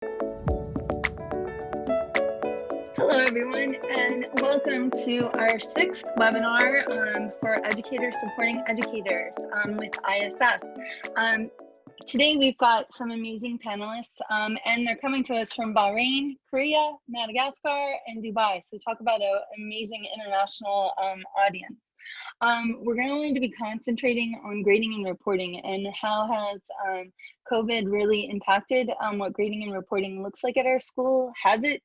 Hello, everyone, and welcome to our sixth webinar for educators supporting educators with ISS. Today, we've got some amazing panelists, and they're coming to us from Bahrain, Korea, Madagascar, and Dubai. So talk about an amazing international audience. We're going to be concentrating on grading and reporting and how has COVID really impacted what grading and reporting looks like at our school. Has it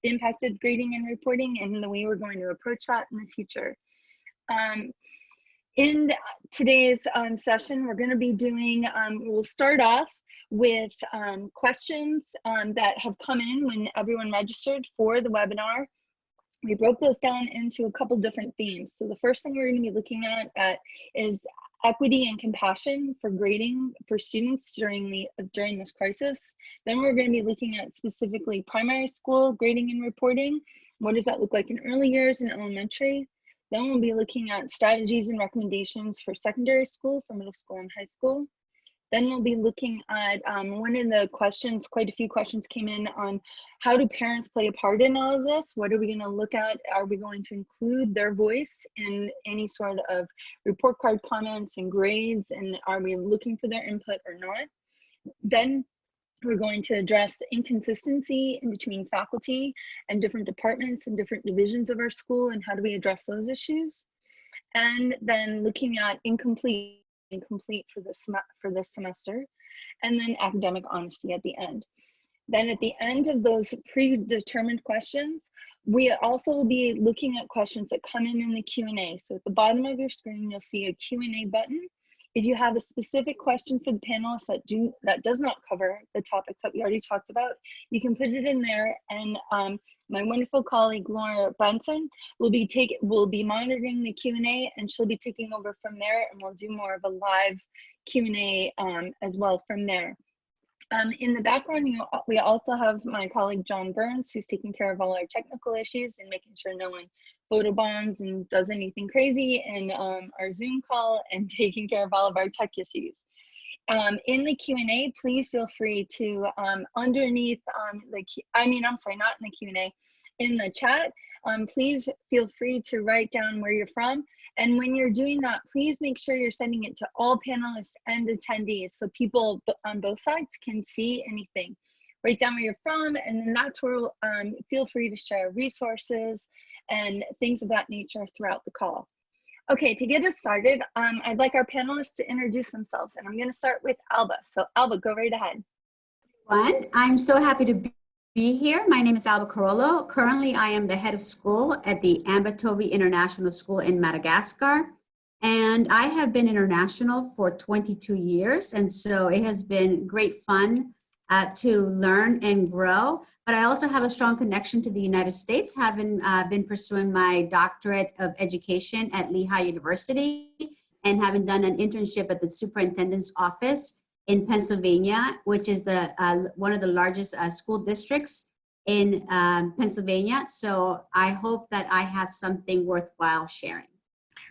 impacted grading and reporting, and the way we're going to approach that in the future? In today's session, we're going to be doing, we'll start off with questions that have come in when everyone registered for the webinar. We broke those down into a couple different themes. So the first thing we're going to be looking at is equity and compassion for grading for students during this crisis. Then we're going to be looking at specifically primary school grading and reporting. What does that look like in early years and elementary? Then we'll be looking at strategies and recommendations for secondary school, for middle school and high school. Then we'll be looking at one of the questions, quite a few questions came in on how do parents play a part in all of this? What are we going to look at? Are we going to include their voice in any sort of report card comments and grades? And are we looking for their input or not? Then we're going to address the inconsistency in between faculty and different departments and different divisions of our school, and how do we address those issues? And then looking at incomplete for this semester, and then academic honesty at the end. Then at the end of those predetermined questions, we also will be looking at questions that come in the Q&A. So at the bottom of your screen, you'll see a Q&A button. If you have a specific question for the panelists that does not cover the topics that we already talked about, you can put it in there, and my wonderful colleague Laura Benson will be monitoring the Q&A, and she'll be taking over from there, and we'll do more of a live Q&A as well from there. In the background, we also have my colleague John Burns, who's taking care of all our technical issues and making sure no one photobombs and does anything crazy in our Zoom call, and taking care of all of our tech issues. In the Q&A, please feel free to underneath not in the Q&A, in the chat, please feel free to write down where you're from. And when you're doing that, please make sure you're sending it to all panelists and attendees so people on both sides can see anything. Write down where you're from, and then that's where feel free to share resources and things of that nature throughout the call. Okay, to get us started, I'd like our panelists to introduce themselves, and I'm going to start with Alba. So Alba, go right ahead. I'm so happy to be here. My name is Alba Carollo. Currently, I am the head of school at the Amba International School in Madagascar. And I have been international for 22 years. And so it has been great fun to learn and grow. But I also have a strong connection to the United States, having been pursuing my doctorate of education at Lehigh University, and having done an internship at the superintendent's office in Pennsylvania, which is one of the largest school districts in Pennsylvania. So I hope that I have something worthwhile sharing.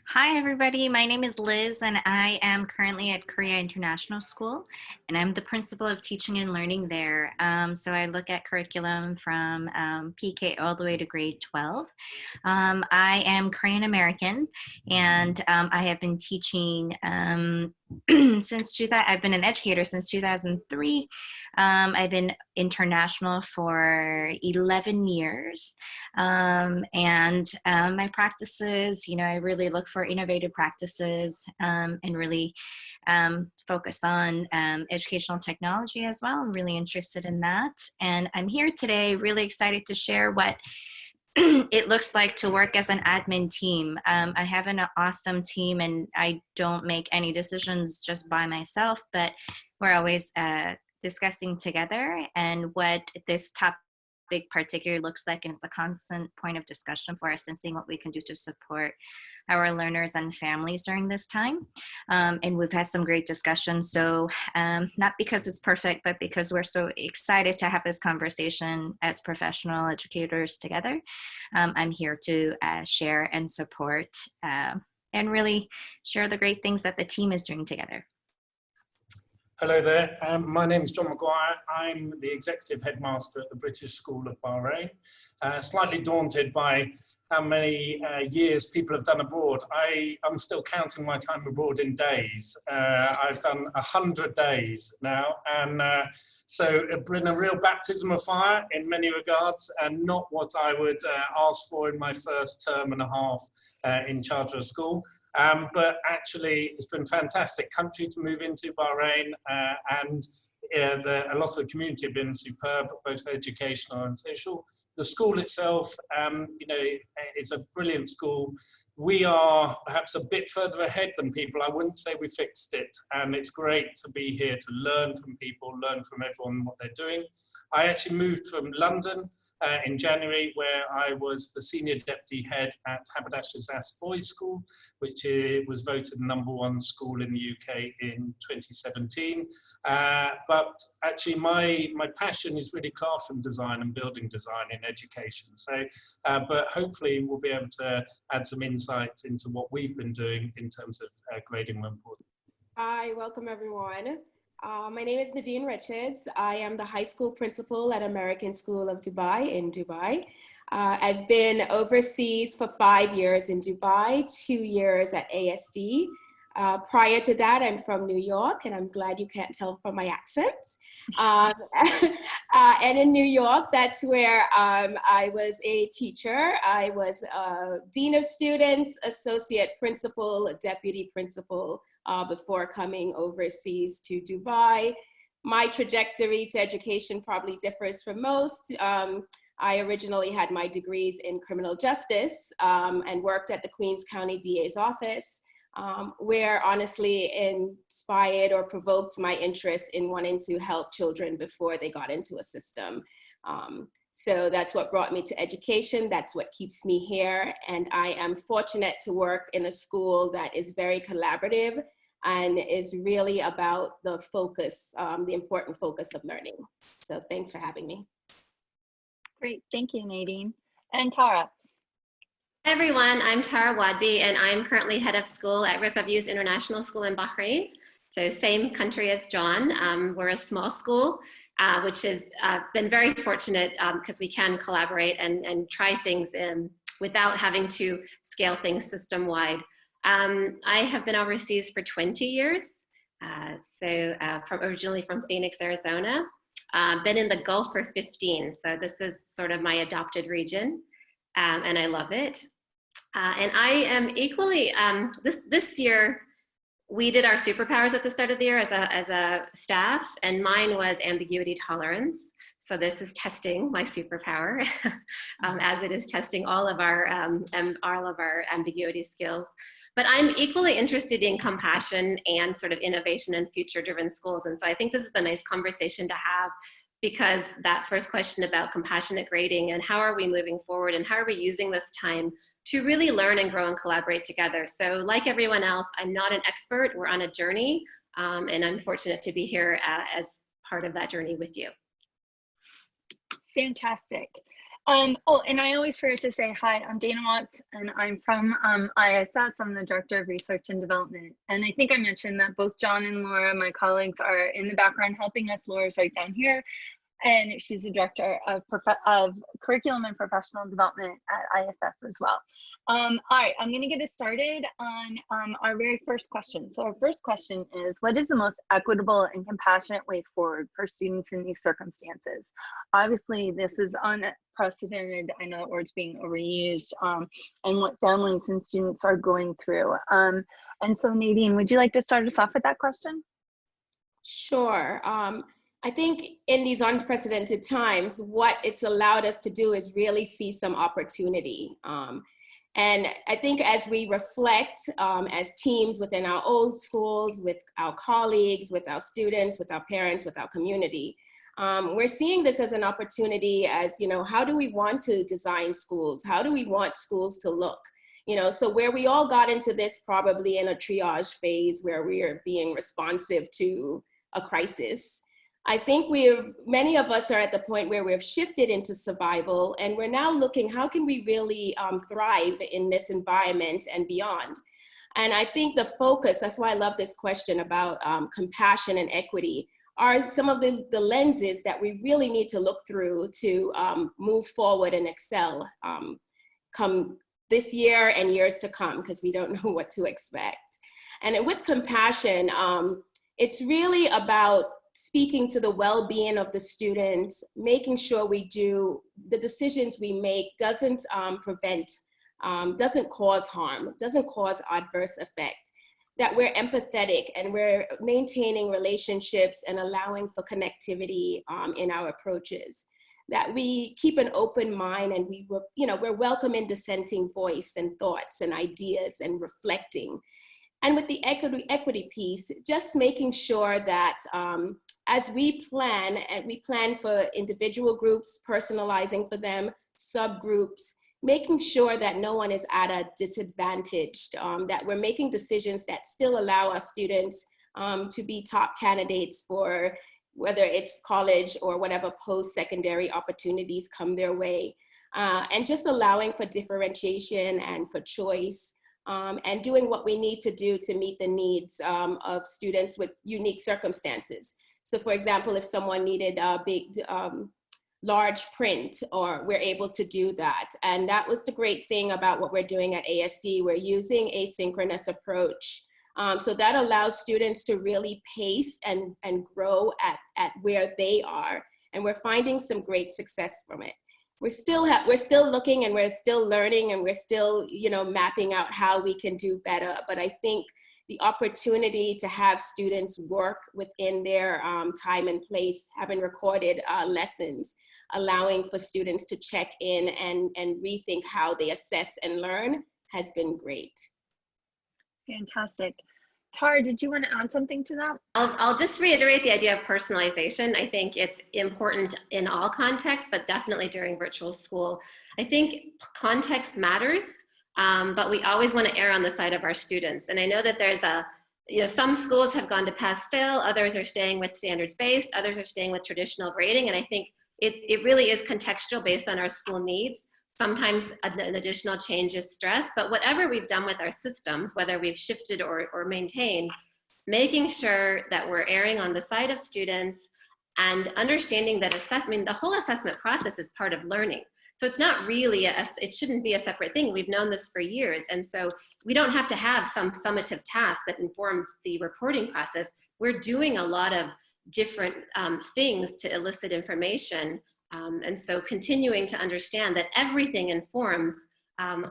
Hi, everybody. My name is Liz, and I am currently at Korea International School, and I'm the principal of teaching and learning there. So I look at curriculum from PK all the way to grade 12. I am Korean American, and I have been teaching I've been an educator since 2003. I've been international for 11 years. And my practices, I really look for innovative practices and really focus on educational technology as well. I'm really interested in that. And I'm here today really excited to share what it looks like to work as an admin team. I have an awesome team, and I don't make any decisions just by myself, but we're always discussing together and what this topic particularly looks like, and it's a constant point of discussion for us and seeing what we can do to support our learners and families during this time. And we've had some great discussions. So not because it's perfect, but because we're so excited to have this conversation as professional educators together. I'm here to share and support and really share the great things that the team is doing together. Hello there, my name is John Maguire. I'm the Executive Headmaster at the British School of Bahrain. Slightly daunted by how many years people have done abroad. I'm still counting my time abroad in days. I've done 100 days now, and so it's been a real baptism of fire in many regards, and not what I would ask for in my first term and a half in charge of a school. But actually, it's been a fantastic country to move into, Bahrain, and a lot of the community have been superb, both educational and social. The school itself, you know, is a brilliant school. We are perhaps a bit further ahead than people. I wouldn't say we fixed it, and it's great to be here to learn from people, learn from everyone what they're doing. I actually moved from London in January, where I was the senior deputy head at Haberdashers' Boys School, which was voted #1 school in the UK in 2017. But actually my passion is really classroom design and building design in education. So, but hopefully we'll be able to add some insights into what we've been doing in terms of grading women forward. Hi, welcome everyone. My name is Nadine Richards. I am the high school principal at American School of Dubai in Dubai. I've been overseas for 5 years in Dubai, 2 years at ASD. Prior to that, I'm from New York, and I'm glad you can't tell from my accent. And in New York, that's where I was a teacher. I was dean of students, associate principal, deputy principal, before coming overseas to Dubai. My trajectory to education probably differs from most. I originally had my degrees in criminal justice and worked at the Queens County DA's office, where honestly inspired or provoked my interest in wanting to help children before they got into a system. So that's what brought me to education. That's what keeps me here. And I am fortunate to work in a school that is very collaborative and is really about the focus, the important focus of learning. So thanks for having me. Great, thank you, Nadine. And Tara. Hi everyone, I'm Tara Waudby, and I'm currently head of school at Riverviews International School in Bahrain. So same country as John. We're a small school, which has been very fortunate because we can collaborate and try things without having to scale things system-wide. I have been overseas for 20 years, originally from Phoenix, Arizona. Been in the Gulf for 15, so this is sort of my adopted region, and I love it. And I am equally, this year, we did our superpowers at the start of the year as a staff, and mine was ambiguity tolerance. So this is testing my superpower, as it is testing all of our ambiguity skills. But I'm equally interested in compassion and sort of innovation and future-driven schools. And so I think this is a nice conversation to have, because that first question about compassionate grading and how are we moving forward and how are we using this time to really learn and grow and collaborate together. So like everyone else, I'm not an expert. We're on a journey, and I'm fortunate to be here as part of that journey with you. Fantastic. Oh, and I always forget to say hi, I'm Dana Watts, and I'm from ISS. I'm the Director of Research and Development. And I think I mentioned that both John and Laura, my colleagues, are in the background helping us. Laura's right down here, and she's the Director of Curriculum and Professional Development at ISS as well. All right, I'm gonna get us started on our very first question. So our first question is, what is the most equitable and compassionate way forward for students in these circumstances? Obviously, this is unprecedented. I know that word's being overused, and what families and students are going through. And so Nadine, would you like to start us off with that question? Sure. I think in these unprecedented times, what it's allowed us to do is really see some opportunity. And I think as we reflect as teams within our old schools, with our colleagues, with our students, with our parents, with our community, we're seeing this as an opportunity as, you know, how do we want to design schools? How do we want schools to look? You know, so where we all got into this probably in a triage phase where we are being responsive to a crisis, I think many of us are at the point where we've shifted into survival, and we're now looking, how can we really thrive in this environment and beyond? And I think the focus, that's why I love this question about compassion and equity, are some of the lenses that we really need to look through to move forward and excel come this year and years to come, because we don't know what to expect. And with compassion, it's really about speaking to the well-being of the students, making sure we do, the decisions we make doesn't doesn't cause harm, doesn't cause adverse effect, that we're empathetic and we're maintaining relationships and allowing for connectivity in our approaches, that we keep an open mind and we're welcoming dissenting voice and thoughts and ideas and reflecting. And with the equity piece, just making sure that as we plan, and we plan for individual groups, personalizing for them, subgroups, making sure that no one is at a disadvantage, that we're making decisions that still allow our students to be top candidates for whether it's college or whatever post-secondary opportunities come their way, and just allowing for differentiation and for choice, and doing what we need to do to meet the needs of students with unique circumstances. So for example, if someone needed a big, large print, or we're able to do that. And that was the great thing about what we're doing at ASD. We're using asynchronous approach. So that allows students to really pace and grow at where they are. And we're finding some great success from it. We're still looking and we're still learning and we're still, mapping out how we can do better. But I think the opportunity to have students work within their time and place, having recorded lessons, allowing for students to check in and rethink how they assess and learn has been great. Fantastic. Tara, did you want to add something to that? I'll just reiterate the idea of personalization. I think it's important in all contexts, but definitely during virtual school. I think context matters, but we always want to err on the side of our students. And I know that there's some schools have gone to pass-fail, others are staying with standards-based, others are staying with traditional grading. And I think it really is contextual based on our school needs. Sometimes an additional change is stress, but whatever we've done with our systems, whether we've shifted or maintained, making sure that we're erring on the side of students and understanding that the whole assessment process is part of learning. So it's not really, it shouldn't be a separate thing. We've known this for years. And so we don't have to have some summative task that informs the reporting process. We're doing a lot of different things to elicit information. And so continuing to understand that everything informs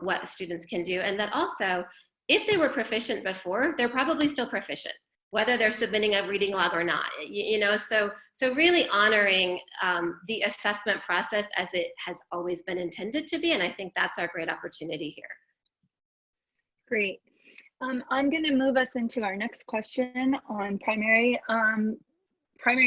what students can do, and that also, if they were proficient before, they're probably still proficient, whether they're submitting a reading log or not. So really honoring the assessment process as it has always been intended to be, and I think that's our great opportunity here. Great. I'm going to move us into our next question on primary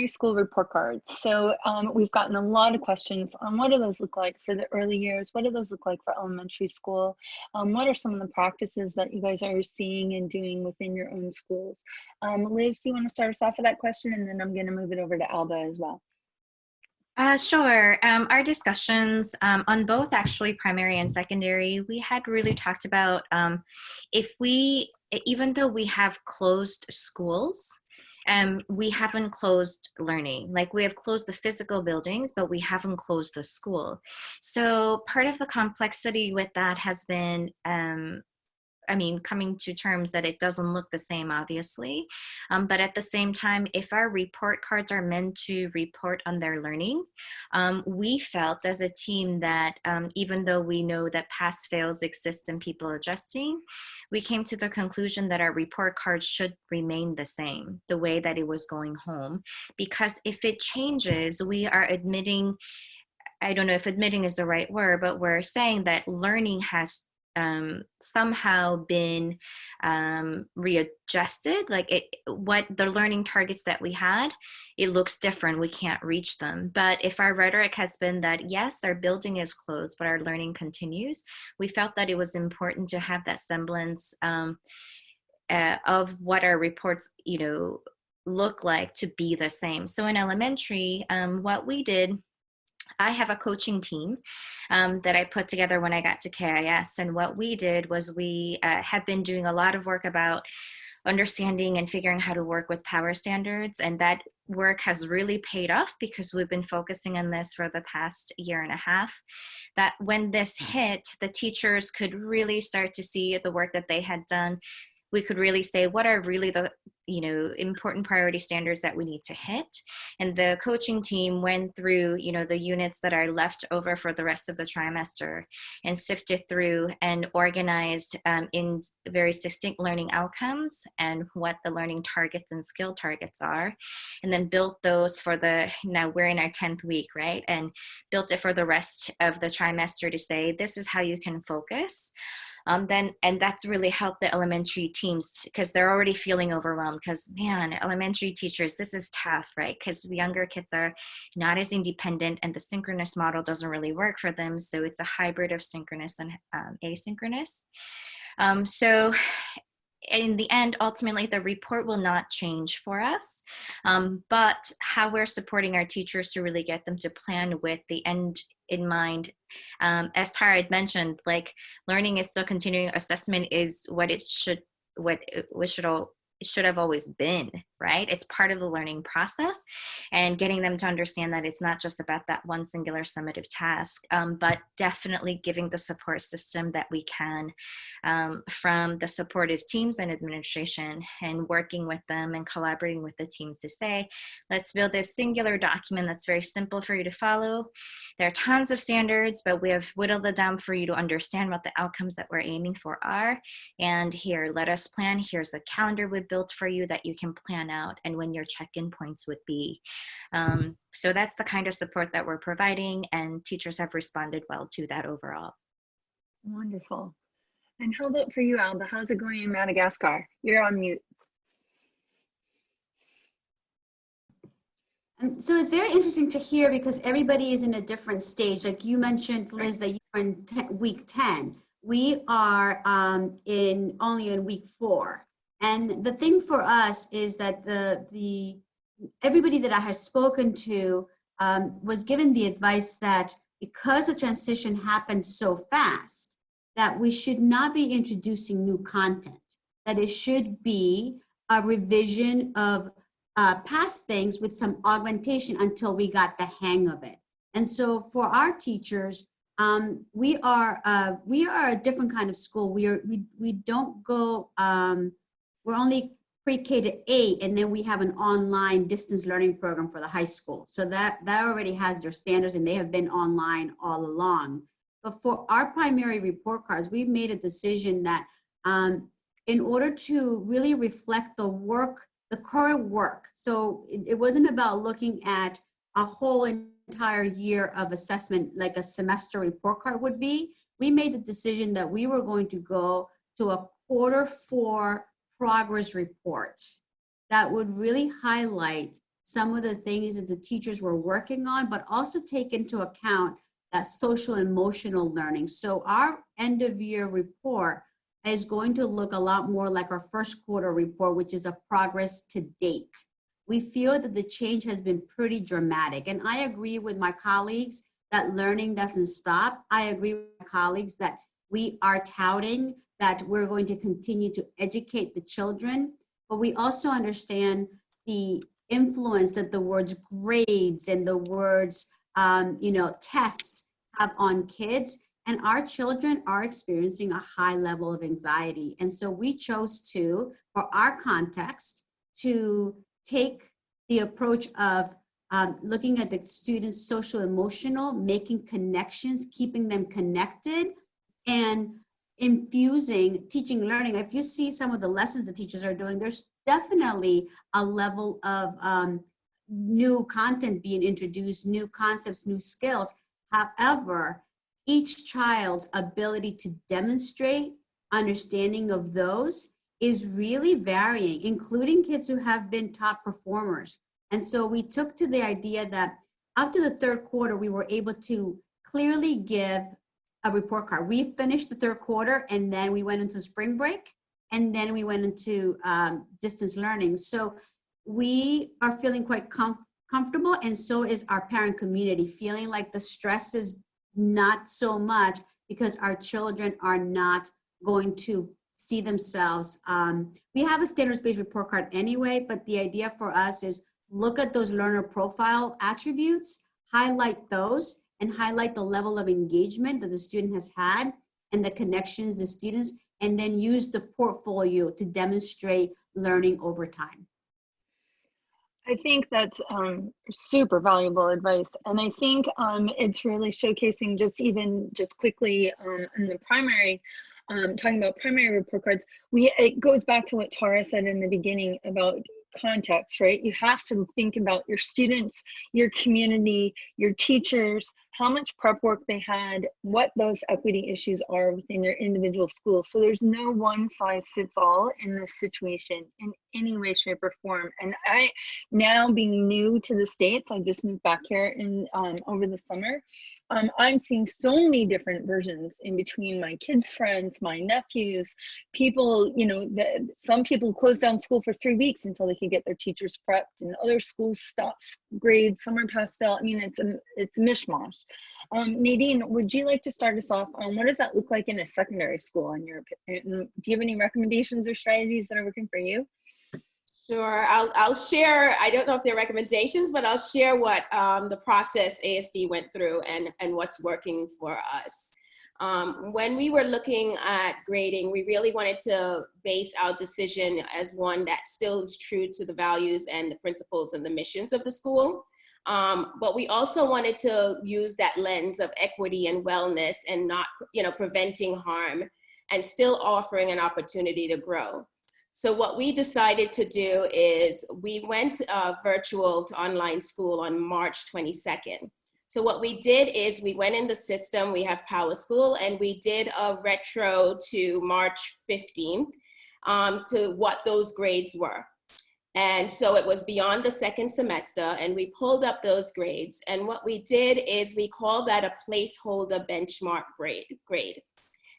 school report cards. So we've gotten a lot of questions on what do those look like for the early years? What do those look like for elementary school? What are some of the practices that you guys are seeing and doing within your own schools? Liz, do you want to start us off with that question? And then I'm going to move it over to Alba as well. Sure. Our discussions on both actually primary and secondary, we had really talked about even though we have closed schools, we haven't closed learning. Like, we have closed the physical buildings, but we haven't closed the school. So part of the complexity with that has been, coming to terms that it doesn't look the same, obviously. But at the same time, if our report cards are meant to report on their learning, we felt as a team that even though we know that pass fails exist and people adjusting, we came to the conclusion that our report cards should remain the same, the way that it was going home. Because if it changes, we are admitting, I don't know if admitting is the right word, but we're saying that learning has somehow been readjusted. What the learning targets that we had, it looks different. We can't reach them. But if our rhetoric has been that, yes, our building is closed, but our learning continues, we felt that it was important to have that semblance of what our reports, look like to be the same. So in elementary, what we did I have a coaching team that I put together when I got to KIS. And what we did was we have been doing a lot of work about understanding and figuring how to work with power standards. And that work has really paid off because we've been focusing on this for the past year and a half. That when this hit, the teachers could really start to see the work that they had done. We could really say what are really the important priority standards that we need to hit. And the coaching team went through the units that are left over for the rest of the trimester and sifted through and organized in very distinct learning outcomes and what the learning targets and skill targets are, and then built those for now we're in our 10th week, right? And built it for the rest of the trimester to say, this is how you can focus. And that's really helped the elementary teams because they're already feeling overwhelmed because, man, elementary teachers, this is tough, right? Because the younger kids are not as independent and the synchronous model doesn't really work for them. So it's a hybrid of synchronous and asynchronous. So in the end, ultimately, the report will not change for us, but how we're supporting our teachers to really get them to plan with the end in mind. As Tara had mentioned, like learning is still continuing. Assessment is what it should have always been, right? It's part of the learning process, and getting them to understand that it's not just about that one singular summative task, but definitely giving the support system that we can from the supportive teams and administration, and working with them and collaborating with the teams to say, let's build this singular document that's very simple for you to follow. There are tons of standards, but we have whittled it down for you to understand what the outcomes that we're aiming for are. And here, let us plan. Here's a calendar we built for you that you can plan out and when your check-in points would be. So that's the kind of support that we're providing, and teachers have responded well to that overall. Wonderful. And how about for you, Alba? How's it going in Madagascar? You're on mute. So it's very interesting to hear because everybody is in a different stage. Like you mentioned, Liz, that you're in week 10. We are only in week 4. And the thing for us is that everybody that I had spoken to was given the advice that because the transition happened so fast, that we should not be introducing new content, that it should be a revision of past things with some augmentation until we got the hang of it. And so for our teachers, we are a different kind of school. We don't go, we're only pre-K to 8, and then we have an online distance learning program for the high school. So that already has their standards, and they have been online all along. But for our primary report cards, we've made a decision that in order to really reflect the work, the current work. So it wasn't about looking at a whole entire year of assessment like a semester report card would be. We made the decision that we were going to go to a Q4 progress report that would really highlight some of the things that the teachers were working on, but also take into account that social emotional learning. So our end of year report is going to look a lot more like our Q1 report, which is a progress to date. We feel that the change has been pretty dramatic. And I agree with my colleagues that learning doesn't stop. I agree with my colleagues that we are touting that we're going to continue to educate the children, but we also understand the influence that the words grades and the words, test have on kids. And our children are experiencing a high level of anxiety. And so we chose to, for our context, to take the approach of looking at the students' social emotional, making connections, keeping them connected, and infusing teaching learning. If you see some of the lessons the teachers are doing, there's definitely a level of new content being introduced, new concepts, new skills. However, each child's ability to demonstrate understanding of those is really varying, including kids who have been top performers. And so we took to the idea that after the Q3, we were able to clearly give a report card. We finished the Q3, and then we went into spring break, and then we went into distance learning. So we are feeling quite comfortable, and so is our parent community, feeling like the stress is not so much because our children are not going to see themselves. We have a standards-based report card anyway, but the idea for us is look at those learner profile attributes, highlight those, and highlight the level of engagement that the student has had and the connections, the students, and then use the portfolio to demonstrate learning over time. I think that's super valuable advice. And I think it's really showcasing just quickly in the primary, talking about primary report cards, it goes back to what Tara said in the beginning about context, right? You have to think about your students, your community, your teachers, how much prep work they had, what those equity issues are within your individual school. So there's no one size fits all in this situation in any way, shape, or form. And I, now being new to the States, I just moved back here in over the summer. I'm seeing so many different versions in between my kids' friends, my nephews, people, you know, some people closed down school for 3 weeks until they could get their teachers prepped, and other schools stopped grades, some are pass fail. I mean, it's a mishmash. Nadine, would you like to start us off on what does that look like in a secondary school in your opinion? Do you have any recommendations or strategies that are working for you? Sure, I'll share, I don't know if they're recommendations, but I'll share what the process ASD went through and what's working for us. When we were looking at grading, we really wanted to base our decision as one that still is true to the values and the principles and the missions of the school. But we also wanted to use that lens of equity and wellness and not, you know, preventing harm and still offering an opportunity to grow. So what we decided to do is we went virtual to online school on March 22nd. So what we did is we went in the system, we have Power School, and we did a retro to March 15th to what those grades were. And so it was beyond the second semester, and we pulled up those grades. And what we did is we called that a placeholder benchmark grade.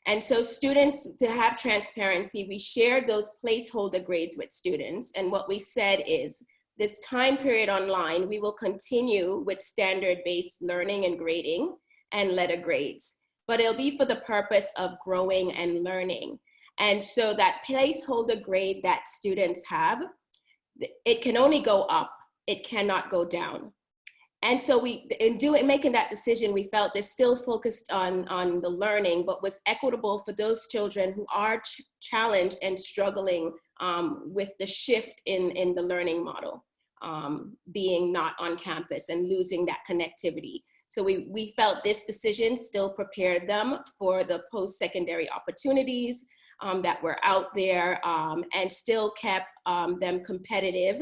And so students, to have transparency, we shared those placeholder grades with students. And what we said is, this time period online, we will continue with standard-based learning and grading and letter grades, but it'll be for the purpose of growing and learning. And so that placeholder grade that students have, it can only go up, it cannot go down. And so we, in making that decision, we felt this still focused on the learning, but was equitable for those children who are challenged and struggling with the shift in the learning model, being not on campus and losing that connectivity. So we felt this decision still prepared them for the post-secondary opportunities that were out there, and still kept them competitive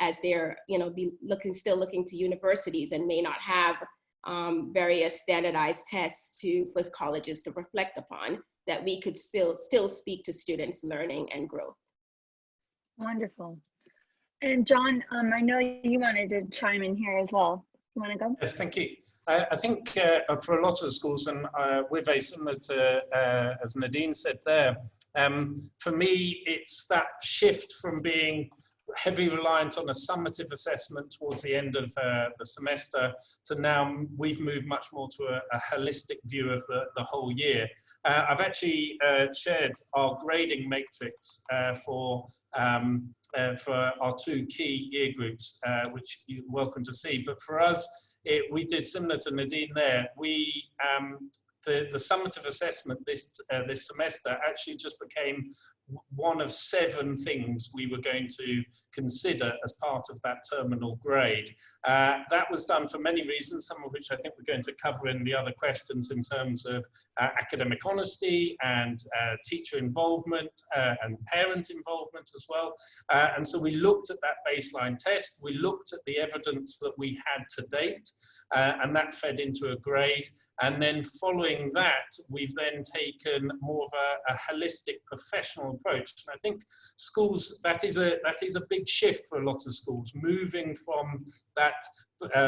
as they're, you know, still looking to universities and may not have various standardized tests for colleges to reflect upon, that we could still speak to students' learning and growth. Wonderful. And John, I know you wanted to chime in here as well. You want to go? Yes, thank you. I think for a lot of schools, and we're very similar to, as Nadine said there, for me, it's that shift from being heavily reliant on a summative assessment towards the end of the semester to now we've moved much more to a holistic view of the whole year. I've actually shared our grading matrix for our two key year groups, which you're welcome to see. But for us, we did similar to Nadine there. We the summative assessment this semester actually just became one of 7 things we were going to consider as part of that terminal grade. That was done for many reasons, some of which I think we're going to cover in the other questions in terms of academic honesty and teacher involvement and parent involvement as well. And so we looked at that baseline test, we looked at the evidence that we had to date, and that fed into a grade. And then following that, we've then taken more of a holistic professional approach. And I think schools, that is a big shift for a lot of schools, moving from that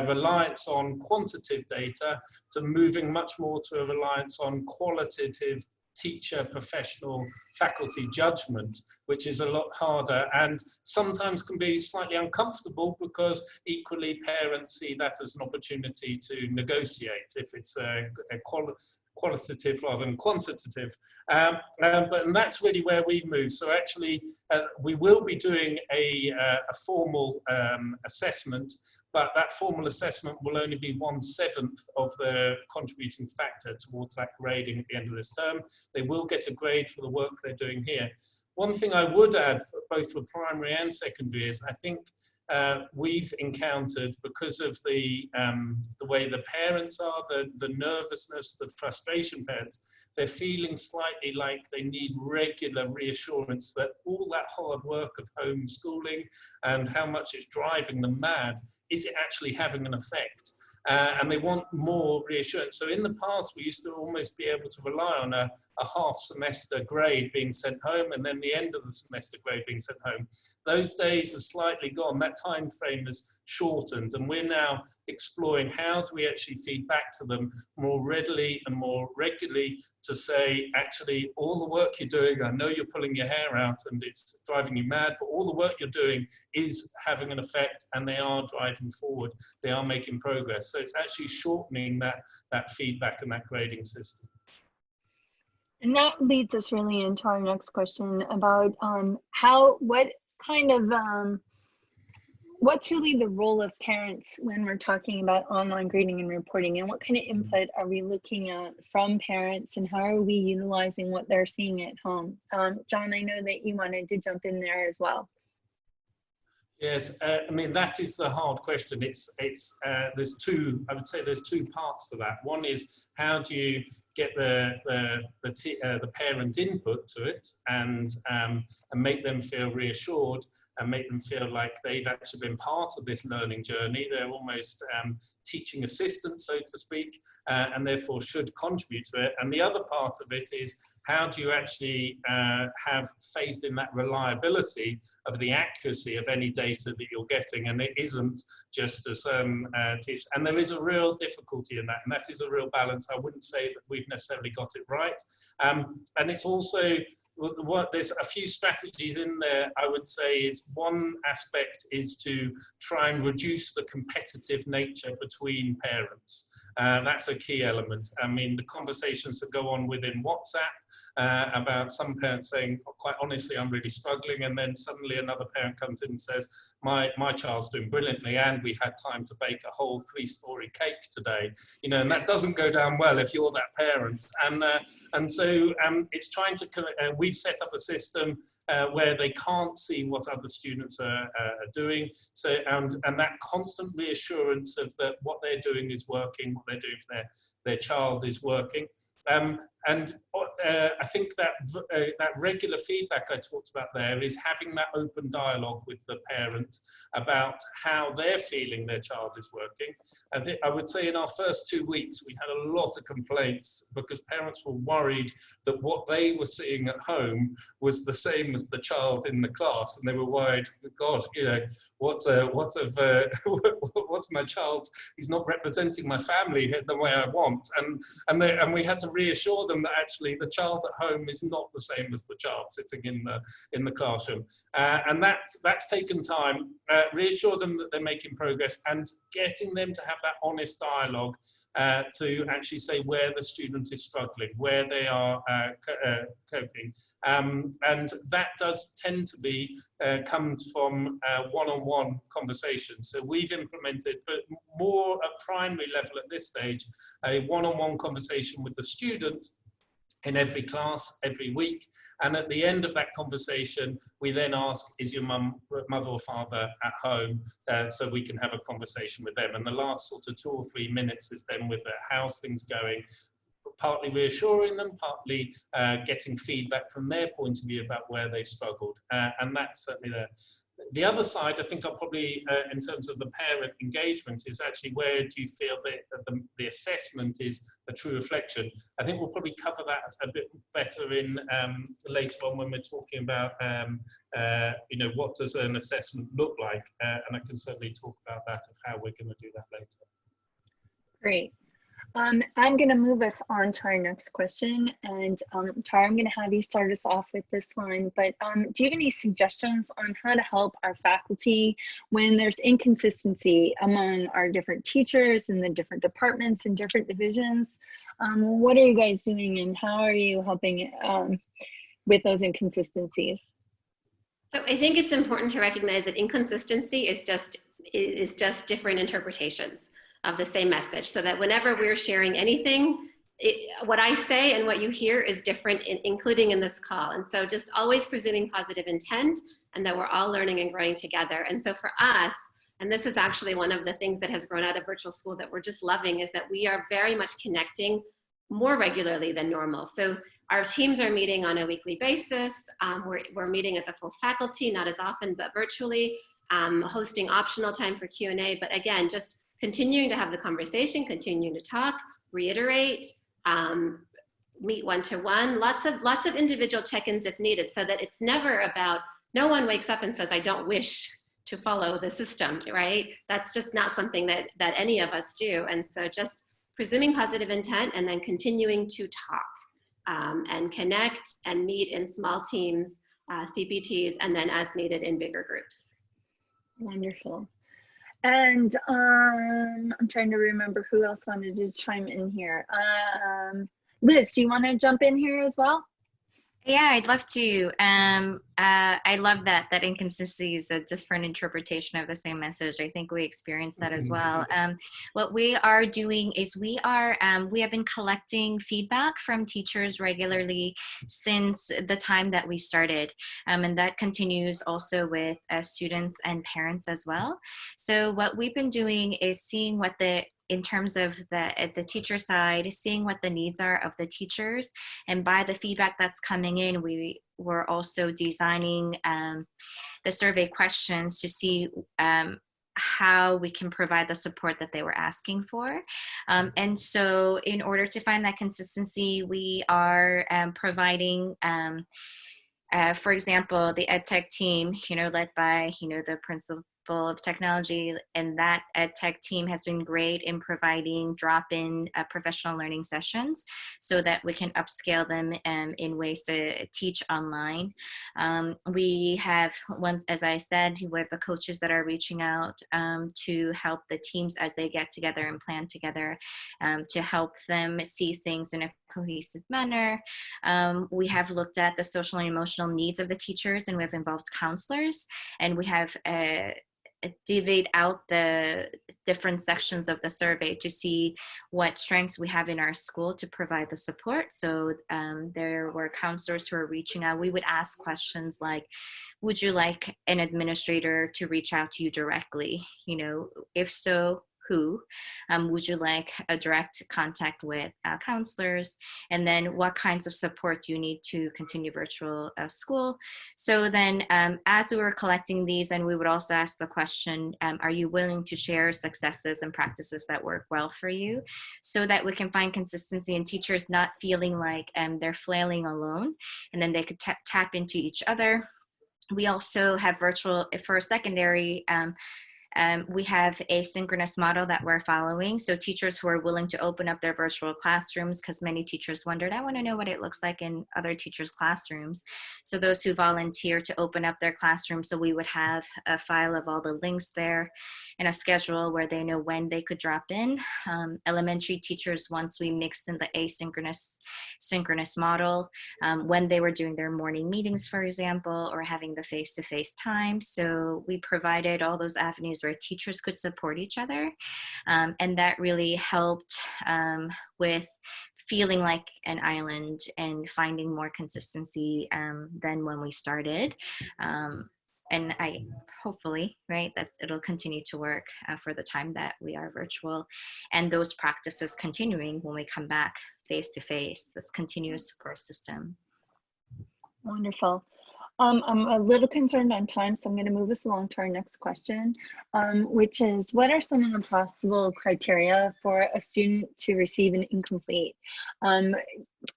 reliance on quantitative data to moving much more to a reliance on qualitative teacher, professional, faculty judgment, which is a lot harder and sometimes can be slightly uncomfortable, because equally parents see that as an opportunity to negotiate if it's a qualitative rather than quantitative. And that's really where we move. So actually, we will be doing a formal assessment, but that formal assessment will only be 1/7 of the contributing factor towards that grading at the end of this term. They will get a grade for the work they're doing here. One thing I would add, both for primary and secondary, is I think we've encountered, because of the way the parents are, the nervousness, the frustration parents, they're feeling slightly like they need regular reassurance that all that hard work of homeschooling and how much it's driving them mad, is it actually having an effect? And they want more reassurance. So in the past, we used to almost be able to rely on a half semester grade being sent home, and then the end of the semester grade being sent home. Those days are slightly gone. That time frame has shortened, and we're now exploring how do we actually feed back to them more readily and more regularly to say, actually, all the work you're doing, I know you're pulling your hair out and it's driving you mad, but all the work you're doing is having an effect, and they are driving forward. They are making progress. So it's actually shortening that feedback and that grading system. And that leads us really into our next question about what's really the role of parents when we're talking about online grading and reporting, and what kind of input are we looking at from parents, and how are we utilizing what they're seeing at home? John, I know that you wanted to jump in there as well. Yes, I mean, that is the hard question. There's two parts to that. One is, how do you get the parent input to it and make them feel reassured and make them feel like they've actually been part of this learning journey. They're almost teaching assistants, so to speak, and therefore should contribute to it. And the other part of it is, how do you actually have faith in that reliability of the accuracy of any data that you're getting, and it isn't just as teach. And there is a real difficulty in that, and that is a real balance. I wouldn't say that we've necessarily got it right. And it's also, there's a few strategies in there. I would say is, one aspect is to try and reduce the competitive nature between parents. That's a key element. I mean, the conversations that go on within WhatsApp about some parents saying, quite honestly, I'm really struggling, and then suddenly another parent comes in and says, my child's doing brilliantly, and we've had time to bake a whole 3-story cake today, you know, and that doesn't go down well if you're that parent. And so it's trying to, we've set up a system where they can't see what other students are doing. So, and that constant reassurance of that what they're doing is working, what they're doing for their child is working. And I think that regular feedback I talked about there is having that open dialogue with the parent about how they're feeling their child is working. I would say in our first 2 weeks, we had a lot of complaints because parents were worried that what they were seeing at home was the same as the child in the class. And they were worried, God, you know, what's my child? He's not representing my family the way I want. And we had to reassure them that actually the child at home is not the same as the child sitting in the classroom. And that's taken time. Reassure them that they're making progress, and getting them to have that honest dialogue to actually say where the student is struggling, where they are coping. And that does tend to be comes from one-on-one conversations. So we've implemented, but more at primary level at this stage, a one-on-one conversation with the student in every class, every week. And at the end of that conversation, we then ask, is your mother or father at home? So we can have a conversation with them. And the last sort of 2 or 3 minutes is then with how's things going, partly reassuring them, partly getting feedback from their point of view about where they've struggled. And that's certainly there. The other side, I think I'll probably, in terms of the parent engagement, is actually where do you feel that the assessment is a true reflection. I think we'll probably cover that a bit better in later on when we're talking about, you know, what does an assessment look like? And I can certainly talk about that, of how we're going to do that later. Great. I'm going to move us on to our next question. And Tara, I'm going to have you start us off with this one. But do you have any suggestions on how to help our faculty when there's inconsistency among our different teachers and the different departments and different divisions? What are you guys doing and how are you helping with those inconsistencies? So I think it's important to recognize that inconsistency is just different interpretations of the same message, so that whenever we're sharing anything, what I say and what you hear is different, including in this call. And so just always presuming positive intent and that we're all learning and growing together. And so for us, and this is actually one of the things that has grown out of virtual school that we're just loving, is that we are very much connecting more regularly than normal. So our teams are meeting on a weekly basis. We're meeting as a full faculty, not as often, but virtually, hosting optional time for Q&A. But again, just continuing to have the conversation, continuing to talk, reiterate, meet one-to-one, lots of individual check-ins if needed, so that it's never about, no one wakes up and says, I don't wish to follow the system, right? That's just not something that any of us do. And so just presuming positive intent and then continuing to talk and connect and meet in small teams, CPTs, and then as needed in bigger groups. Wonderful. And I'm trying to remember who else wanted to chime in here. Liz, do you want to jump in here as well? Yeah, I'd love to. I love that inconsistency is a different interpretation of the same message. I think we experienced that as well. What we are doing is we have been collecting feedback from teachers regularly since the time that we started, and that continues also with students and parents as well. So what we've been doing is seeing what in terms of at the teacher side, seeing what the needs are of the teachers, and by the feedback that's coming in, we're also designing the survey questions to see how we can provide the support that they were asking for. And so in order to find that consistency, we are providing for example, the EdTech team, led by, the principal of technology, and that EdTech team has been great in providing drop-in professional learning sessions so that we can upscale them in ways to teach online. We have, as I said, we have the coaches that are reaching out to help the teams as they get together and plan together to help them see things in a cohesive manner. We have looked at the social and emotional needs of the teachers, and we've involved counselors, and we have divvied out the different sections of the survey to see what strengths we have in our school to provide the support. So there were counselors who were reaching out. We would ask questions like, would you like an administrator to reach out to you directly? If so, who? Would you like a direct contact with counselors? And then what kinds of support do you need to continue virtual school? So then as we were collecting these, and we would also ask the question, are you willing to share successes and practices that work well for you, so that we can find consistency in teachers not feeling like they're flailing alone, and then they could tap into each other. We also have virtual for secondary. We have a synchronous model that we're following. So teachers who are willing to open up their virtual classrooms, because many teachers wondered, I want to know what it looks like in other teachers' classrooms. So those who volunteer to open up their classroom, so we would have a file of all the links there and a schedule where they know when they could drop in. Elementary teachers, once we mixed in the synchronous model, when they were doing their morning meetings, for example, or having the face-to-face time. So we provided all those avenues where teachers could support each other. And that really helped with feeling like an island and finding more consistency than when we started. And hopefully, right, that it'll continue to work for the time that we are virtual, and those practices continuing when we come back face to face, this continuous support system. Wonderful. I'm a little concerned on time, so I'm going to move us along to our next question, which is, what are some of the possible criteria for a student to receive an incomplete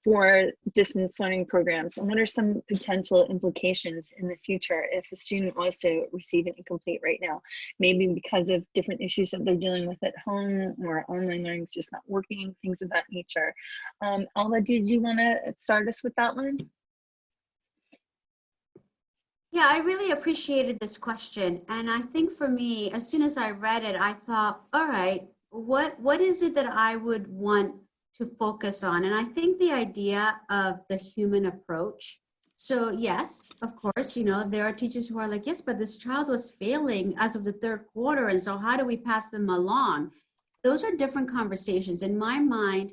for distance learning programs? And what are some potential implications in the future if a student was to receive an incomplete right now? Maybe because of different issues that they're dealing with at home, or online learning is just not working, things of that nature. Alba, did you want to start us with that one? Yeah, I really appreciated this question. And I think for me, as soon as I read it, I thought, all right, what is it that I would want to focus on? And I think the idea of the human approach. So yes, of course, you know, there are teachers who are like, yes, but this child was failing as of the third quarter. And so how do we pass them along? Those are different conversations. In my mind,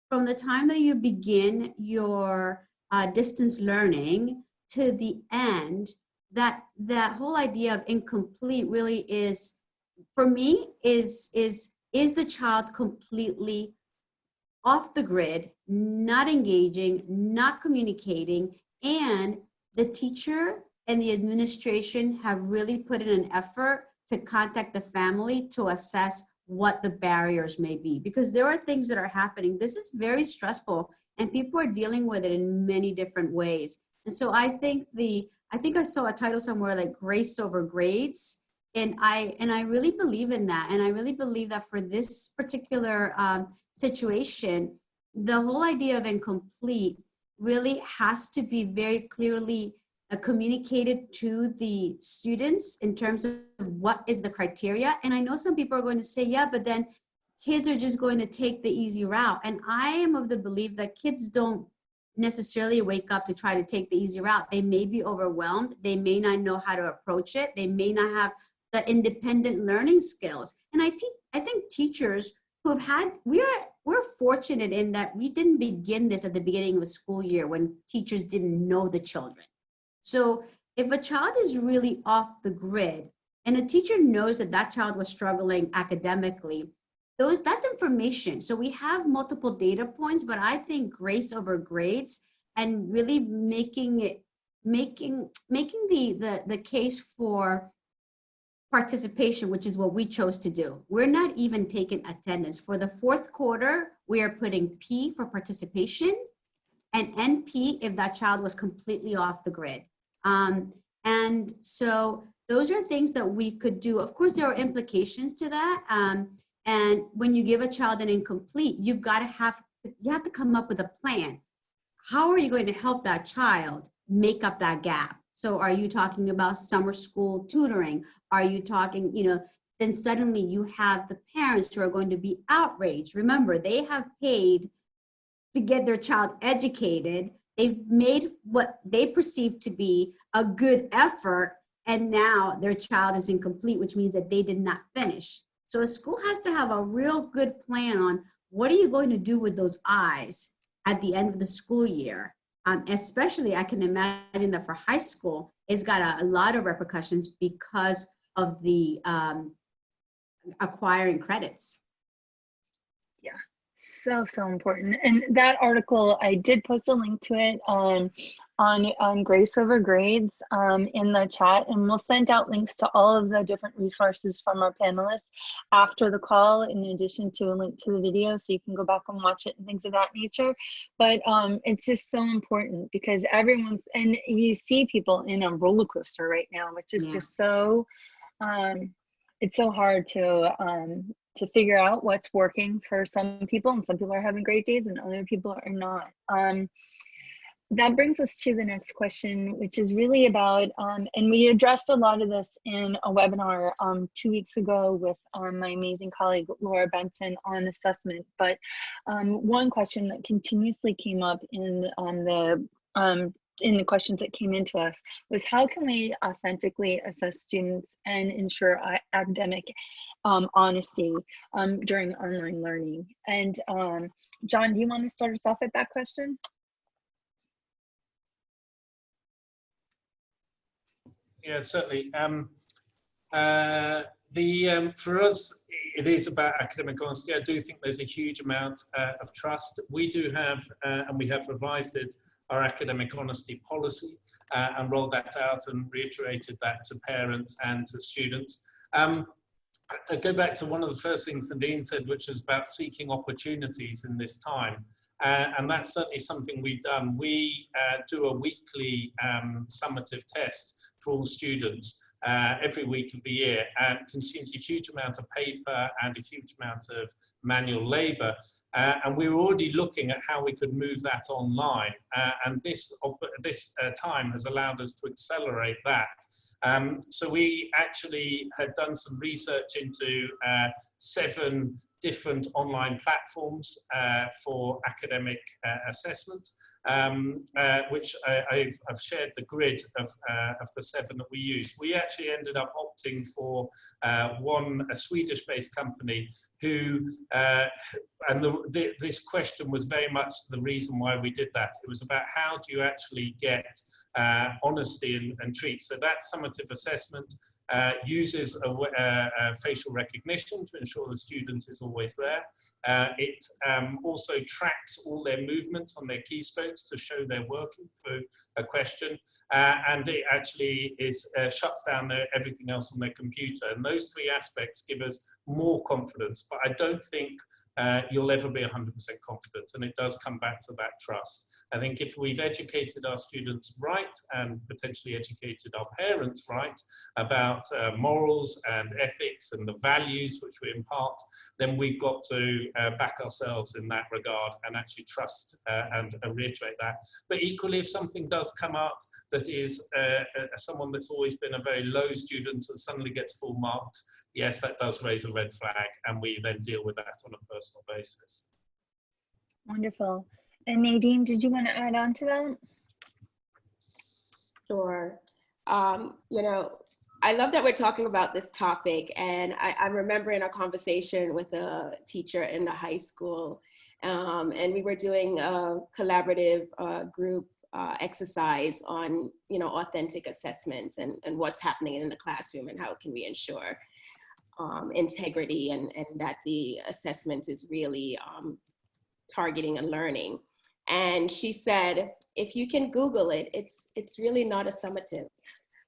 from the time that you begin your distance learning to the end, that whole idea of incomplete really is, for me, is the child completely off the grid, not engaging, not communicating, and the teacher and the administration have really put in an effort to contact the family to assess what the barriers may be, because there are things that are happening. This is very stressful and people are dealing with it in many different ways. And so I think I saw a title somewhere like grace over grades. And I really believe in that. And I really believe that for this particular situation, the whole idea of incomplete really has to be very clearly communicated to the students in terms of what is the criteria. And I know some people are going to say, yeah, but then kids are just going to take the easy route. And I am of the belief that kids don't necessarily wake up to try to take the easy route. They may be overwhelmed. They may not know how to approach it. They may not have the independent learning skills. And I think teachers who have had, we're fortunate in that we didn't begin this at the beginning of the school year when teachers didn't know the children. So if a child is really off the grid and a teacher knows that that child was struggling academically, that's information. So we have multiple data points, but I think grace over grades and really making the case for participation, which is what we chose to do. We're not even taking attendance. For the fourth quarter, we are putting P for participation and NP if that child was completely off the grid. And so those are things that we could do. Of course, there are implications to that. And when you give a child an incomplete, you have to come up with a plan. How are you going to help that child make up that gap? So are you talking about summer school tutoring? Are you talking, then suddenly you have the parents who are going to be outraged. Remember, they have paid to get their child educated. They've made what they perceive to be a good effort, and now their child is incomplete, which means that they did not finish. So a school has to have a real good plan on what are you going to do with those eyes at the end of the school year. Especially, I can imagine that for high school, it's got a lot of repercussions because of the acquiring credits. Yeah, so important. And that article, I did post a link to it on grace over grades in the chat, and we'll send out links to all of the different resources from our panelists after the call, in addition to a link to the video, so you can go back and watch it and things of that nature. But it's just so important because and you see people in a roller coaster right now, which is just so, it's so hard to figure out what's working for some people, and some people are having great days and other people are not. That brings us to the next question, which is really about, and we addressed a lot of this in a webinar 2 weeks ago with my amazing colleague, Laura Benson, on assessment. But one question that continuously came up in the questions that came into us was, how can we authentically assess students and ensure academic honesty during online learning? And John, do you want to start us off at that question? Yeah, certainly. For us, it is about academic honesty. I do think there's a huge amount of trust. We do have, and we have revised it, our academic honesty policy and rolled that out and reiterated that to parents and to students. I go back to one of the first things Nadine said, which was about seeking opportunities in this time. And that's certainly something we've done. We do a weekly summative test for all students every week of the year, and consumes a huge amount of paper and a huge amount of manual labor. And we were already looking at how we could move that online. And this time has allowed us to accelerate that. So we actually had done some research into 7 different online platforms for academic assessment, which I've shared the grid of the 7 that we use. We actually ended up opting for a Swedish-based company who, this question was very much the reason why we did that. It was about how do you actually get honesty and treat. So that summative assessment uses a facial recognition to ensure the student is always there. It also tracks all their movements on their keystrokes to show they're working through a question, and it actually shuts down everything else on their computer. And those 3 aspects give us more confidence, but I don't think you'll ever be 100% confident, and it does come back to that trust. I think if we've educated our students right and potentially educated our parents right about morals and ethics and the values which we impart, then we've got to back ourselves in that regard and actually trust and reiterate that. But equally, if something does come out that is someone that's always been a very low student and suddenly gets full marks, yes, that does raise a red flag, and we then deal with that on a personal basis. Wonderful. And Nadine, did you want to add on to that? Sure. You know, I love that we're talking about this topic, and I'm remembering a conversation with a teacher in the high school, and we were doing a collaborative group exercise on, you know, authentic assessments and what's happening in the classroom and how can we ensure integrity and that the assessment is really targeting and learning. And she said, if you can Google it, it's really not a summative.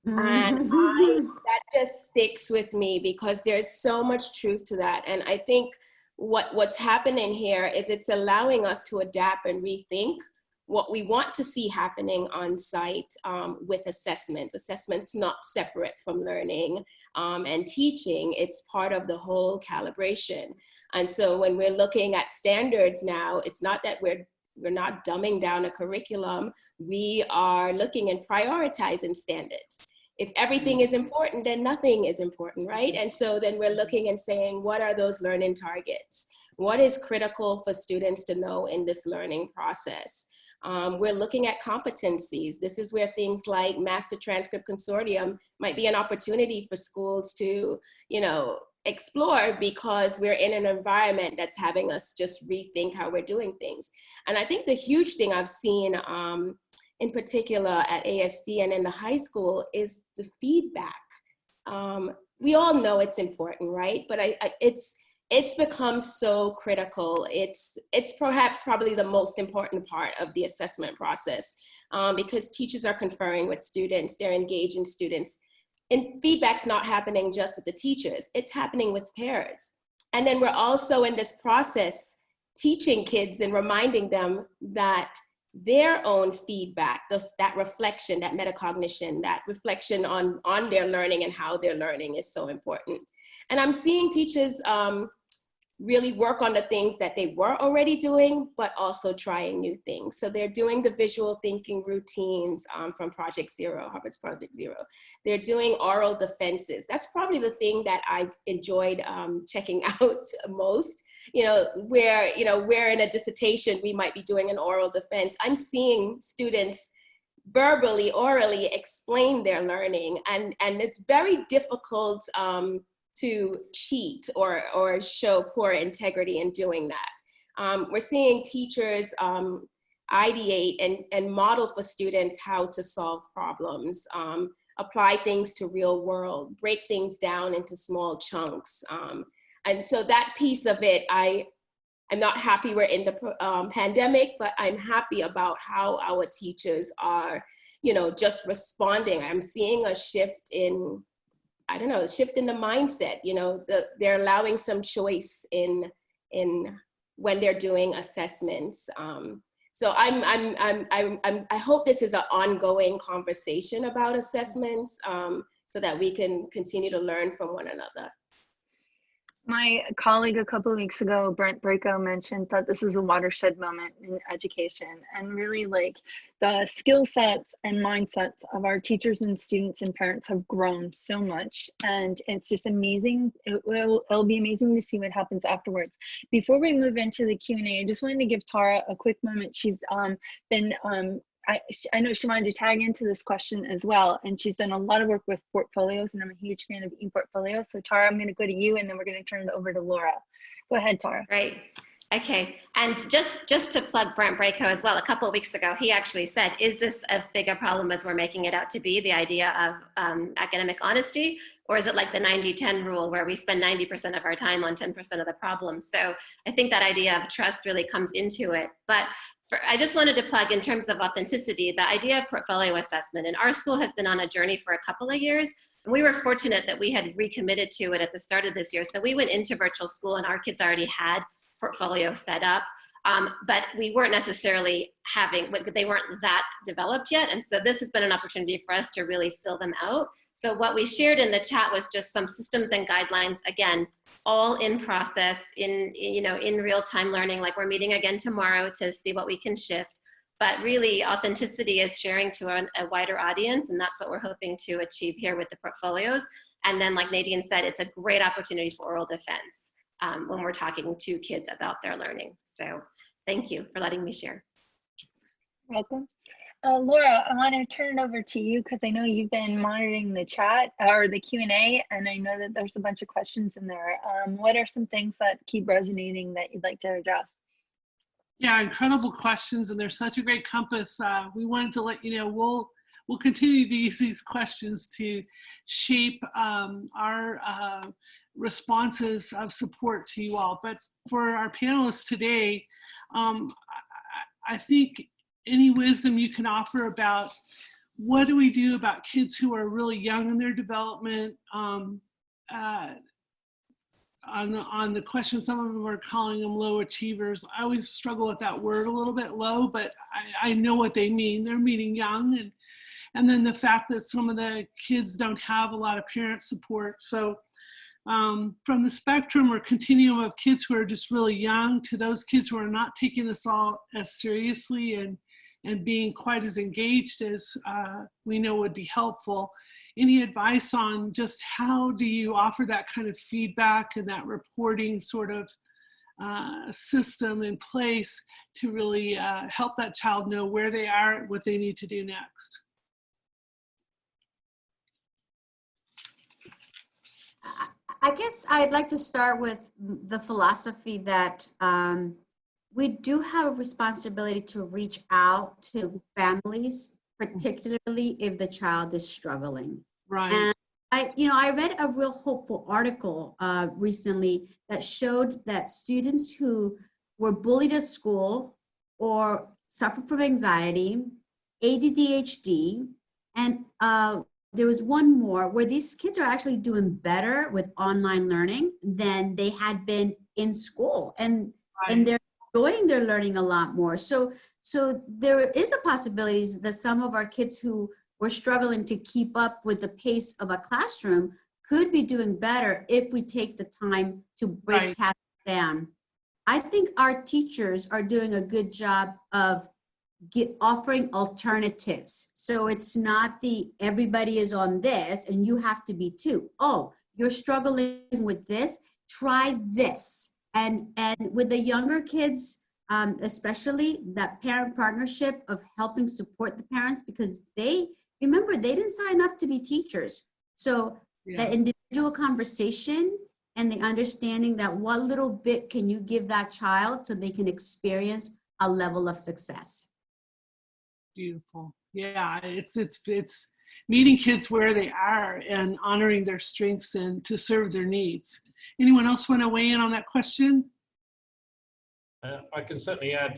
And that just sticks with me because there's so much truth to that. And I think what's happening here is it's allowing us to adapt and rethink what we want to see happening on site with assessments. Assessments not separate from learning and teaching, it's part of the whole calibration. And so when we're looking at standards now, it's not that we're not dumbing down a curriculum, we are looking and prioritizing standards. If everything is important, then nothing is important, right? And so then we're looking and saying, what are those learning targets? What is critical for students to know in this learning process? We're looking at competencies. This is where things like Master Transcript Consortium might be an opportunity for schools to, you know, explore, because we're in an environment that's having us just rethink how we're doing things. And I think the huge thing I've seen in particular at ASD and in the high school is the feedback. We all know it's important, right? But it's become so critical. It's perhaps probably the most important part of the assessment process because teachers are conferring with students, they're engaging students. And feedback's not happening just with the teachers, it's happening with peers. And then we're also in this process teaching kids and reminding them that their own feedback, that reflection, that metacognition, that reflection on their learning and how they're learning is so important. And I'm seeing teachers really work on the things that they were already doing, but also trying new things. So they're doing the visual thinking routines from Project Zero, Harvard's Project Zero. They're doing oral defenses. That's probably the thing that I've enjoyed checking out most. You know, where in a dissertation, we might be doing an oral defense. I'm seeing students verbally, orally explain their learning, and it's very difficult to cheat or show poor integrity in doing that. We're seeing teachers ideate and model for students how to solve problems, apply things to real world, break things down into small chunks. And so that piece of it, I I'm not happy we're in the pandemic, but I'm happy about how our teachers are, you know, just responding. I'm seeing a shift in, I don't know, a shift in the mindset. You know, they're allowing some choice in when they're doing assessments. So I hope this is an ongoing conversation about assessments, so that we can continue to learn from one another. My colleague a couple of weeks ago, Brent Braco, mentioned that this is a watershed moment in education, and really like the skill sets and mindsets of our teachers and students and parents have grown so much, and it's just amazing. It'll be amazing to see what happens afterwards. Before we move into the Q&A, I just wanted to give Tara a quick moment. She's been I know she wanted to tag into this question as well, and she's done a lot of work with portfolios, and I'm a huge fan of ePortfolio. So Tara, I'm going to go to you, and then we're going to turn it over to Laura. Go ahead, Tara. Great. Okay, and just to plug Brent Braco as well, a couple of weeks ago, he actually said, is this as big a problem as we're making it out to be, the idea of academic honesty, or is it like the 90-10 rule where we spend 90% of our time on 10% of the problem? So I think that idea of trust really comes into it. But I just wanted to plug in terms of authenticity, the idea of portfolio assessment. And our school has been on a journey for a couple of years. And we were fortunate that we had recommitted to it at the start of this year. So we went into virtual school and our kids already had portfolio set up. But we weren't necessarily they weren't that developed yet. And so this has been an opportunity for us to really fill them out. So what we shared in the chat was just some systems and guidelines, again, all in process, in real-time learning. Like we're meeting again tomorrow to see what we can shift. But really, authenticity is sharing to a wider audience, and that's what we're hoping to achieve here with the portfolios. And then, like Nadine said, it's a great opportunity for oral defense when we're talking to kids about their learning. So thank you for letting me share. Welcome. Laura, I want to turn it over to you because I know you've been monitoring the chat or the Q&A, and I know that there's a bunch of questions in there. What are some things that keep resonating that you'd like to address? Yeah, incredible questions, and they're such a great compass. We wanted to let you know we'll continue to use these questions to shape our responses of support to you all. But for our panelists today, I think any wisdom you can offer about what do we do about kids who are really young in their development. On the question, some of them are calling them low achievers. I always struggle with that word a little bit, low, but I know what they mean. They're meaning young, and then the fact that some of the kids don't have a lot of parent support. So from the spectrum or continuum of kids who are just really young to those kids who are not taking this all as seriously and being quite as engaged as we know would be helpful. Any advice on just how do you offer that kind of feedback and that reporting sort of system in place to really help that child know where they are, what they need to do next? I guess I'd like to start with the philosophy that we do have a responsibility to reach out to families, particularly if the child is struggling. Right. And I read a real hopeful article recently that showed that students who were bullied at school or suffered from anxiety, ADHD, and there was one more where these kids are actually doing better with online learning than they had been in school, and they're enjoying their learning a lot more. So there is a possibility that some of our kids who were struggling to keep up with the pace of a classroom could be doing better if we take the time to break tasks down. I think our teachers are doing a good job of offering alternatives. So it's not everybody is on this and you have to be too. Oh, you're struggling with this, try this. And with the younger kids, especially that parent partnership of helping support the parents, because remember, they didn't sign up to be teachers. So the individual conversation and the understanding that what little bit can you give that child so they can experience a level of success. Beautiful. Yeah, it's meeting kids where they are and honoring their strengths and to serve their needs. Anyone else want to weigh in on that question? I can certainly add,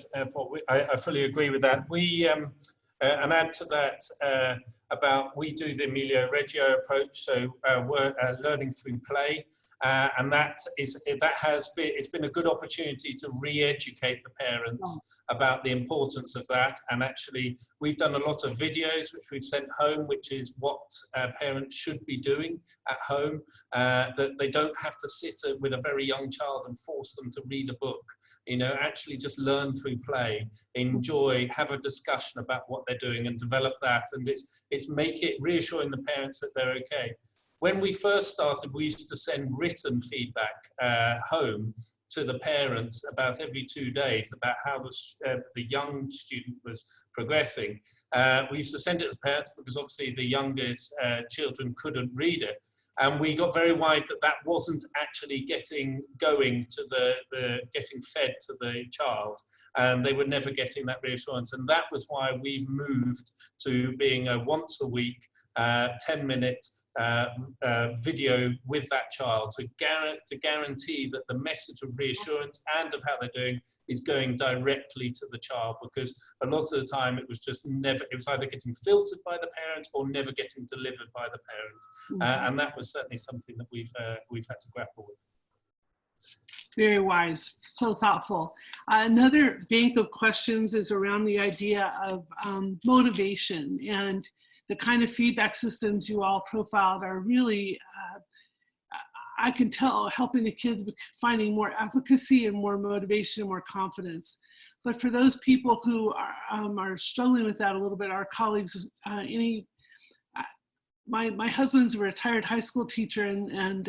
I fully agree with that. We, and add to that about, we do the Emilio Reggio approach, so we're learning through play. And it's been a good opportunity to re-educate the parents about the importance of that. And actually, we've done a lot of videos which we've sent home, which is what parents should be doing at home, that they don't have to sit with a very young child and force them to read a book. You know, actually just learn through play, enjoy, have a discussion about what they're doing and develop that. And it's make it reassuring the parents that they're okay. When we first started, we used to send written feedback home to the parents about every 2 days about how the young student was progressing. We used to send it to parents because obviously the youngest children couldn't read it. And we got very worried that that wasn't actually getting fed to the child, and they were never getting that reassurance. And that was why we've moved to being a once a week, 10-minute video with that child to guarantee that the message of reassurance and of how they're doing is going directly to the child, because a lot of the time it was either getting filtered by the parent or never getting delivered by the parent. And that was certainly something that we've had to grapple with. Very wise, so thoughtful. Another bank of questions is around the idea of motivation, and the kind of feedback systems you all profiled are really, I can tell, helping the kids finding more efficacy and more motivation and more confidence. But for those people who are struggling with that a little bit, our colleagues, my husband's a retired high school teacher, and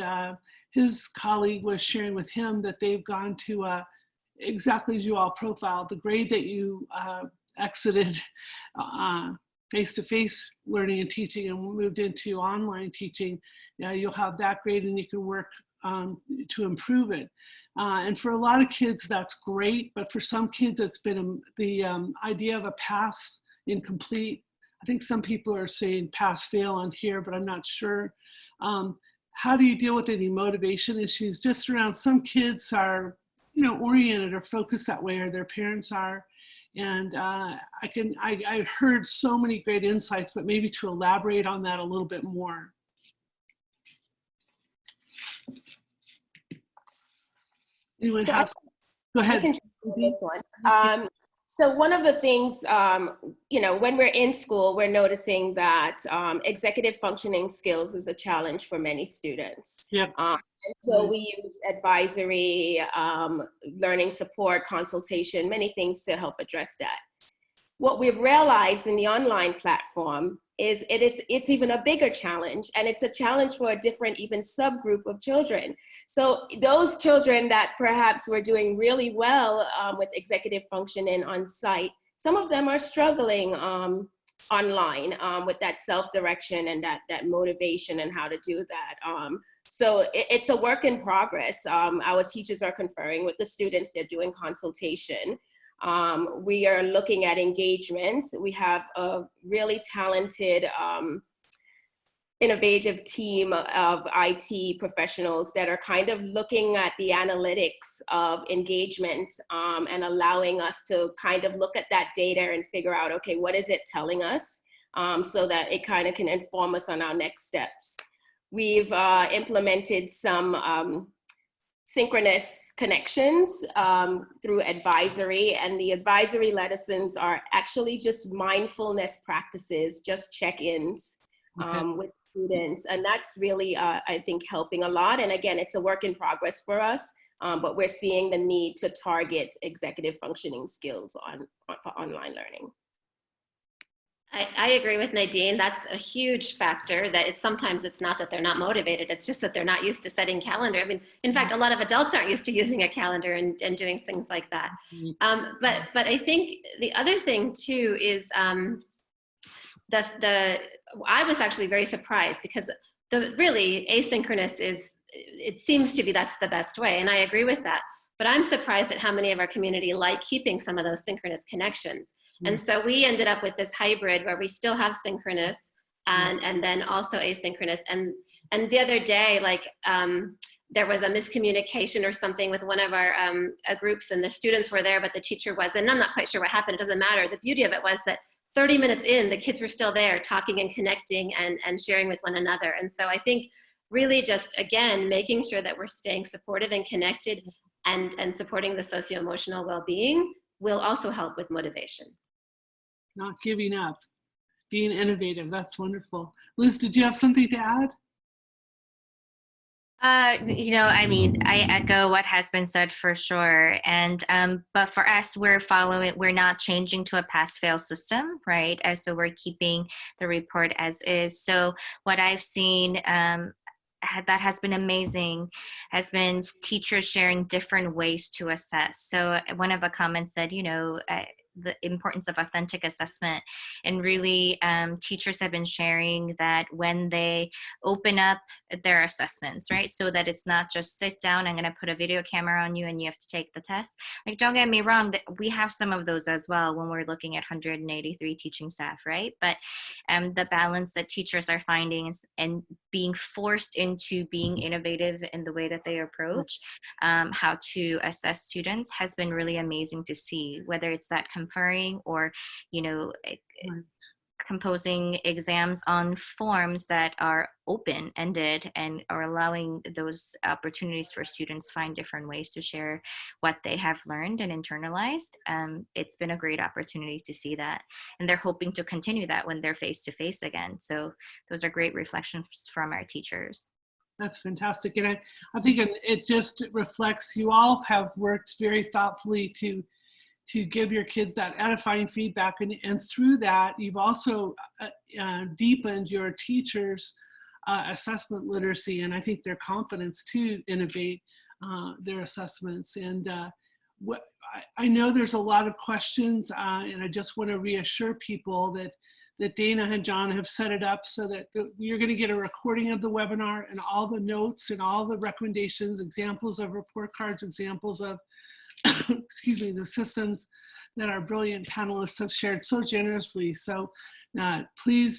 his colleague was sharing with him that they've gone to, exactly as you all profiled, the grade that you exited face-to-face learning and teaching and moved into online teaching, you'll have that grade and you can work to improve it. And for a lot of kids, that's great, but for some kids, it's been the idea of a pass incomplete. I think some people are saying pass-fail on here, but I'm not sure. How do you deal with any motivation issues just around some kids are, oriented or focused that way, or their parents are? And I heard so many great insights, but maybe to elaborate on that a little bit more. Anyone have? Go ahead. I can take this one. So one of the things, when we're in school, we're noticing that executive functioning skills is a challenge for many students. Yep. And so we use advisory, learning support, consultation, many things to help address that. What we've realized in the online platform is it's even a bigger challenge, and it's a challenge for a different even subgroup of children. So those children that perhaps were doing really well with executive functioning on site, some of them are struggling online with that self-direction and that motivation and how to do that. So it's a work in progress. Our teachers are conferring with the students, they're doing consultation. We are looking at engagement. We have a really talented, innovative team of IT professionals that are kind of looking at the analytics of engagement and allowing us to kind of look at that data and figure out, okay, what is it telling us, so that it kind of can inform us on our next steps. We've implemented some synchronous connections through advisory, and the advisory lessons are actually just mindfulness practices, just check-ins with students, and that's really, I think, helping a lot. And again, it's a work in progress for us, but we're seeing the need to target executive functioning skills for online learning. I agree with Nadine. That's a huge factor, that sometimes it's not that they're not motivated, it's just that they're not used to setting calendar. I mean, in fact, a lot of adults aren't used to using a calendar and doing things like that. But I think the other thing too is I was actually very surprised, because really asynchronous it seems to be that's the best way, and I agree with that. But I'm surprised at how many of our community like keeping some of those synchronous connections. And so we ended up with this hybrid where we still have synchronous and then also asynchronous. And the other day, there was a miscommunication or something with one of our groups, and the students were there, but the teacher wasn't. And I'm not quite sure what happened. It doesn't matter. The beauty of it was that 30 minutes in, the kids were still there talking and connecting and sharing with one another. And so I think really just, again, making sure that we're staying supportive and connected and supporting the socio-emotional well-being will also help with motivation. Not giving up, being innovative. That's wonderful. Liz, did you have something to add? You know, I mean, I echo what has been said for sure. And, but for us, we're not changing to a pass-fail system, right? So we're keeping the report as is. So what I've seen, that has been amazing, has been teachers sharing different ways to assess. So one of the comments said, you know, the importance of authentic assessment, and really teachers have been sharing that when they open up their assessments, right, so that it's not just sit down, I'm going to put a video camera on you and you have to take the test. Like, don't get me wrong, that we have some of those as well when we're looking at 183 teaching staff, right? But the balance that teachers are finding and being forced into being innovative in the way that they approach how to assess students has been really amazing to see, whether it's that conferring or, you know, composing exams on forms that are open-ended and are allowing those opportunities for students find different ways to share what they have learned and internalized. It's been a great opportunity to see that, and they're hoping to continue that when they're face-to-face again. So those are great reflections from our teachers. That's fantastic. And I think it just reflects you all have worked very thoughtfully to give your kids that edifying feedback. And through that, you've also deepened your teachers' assessment literacy, and I think their confidence to innovate their assessments. And I know there's a lot of questions, and I just want to reassure people that Dana and John have set it up so that you're going to get a recording of the webinar and all the notes and all the recommendations, examples of report cards, examples of excuse me, the systems that our brilliant panelists have shared so generously. So please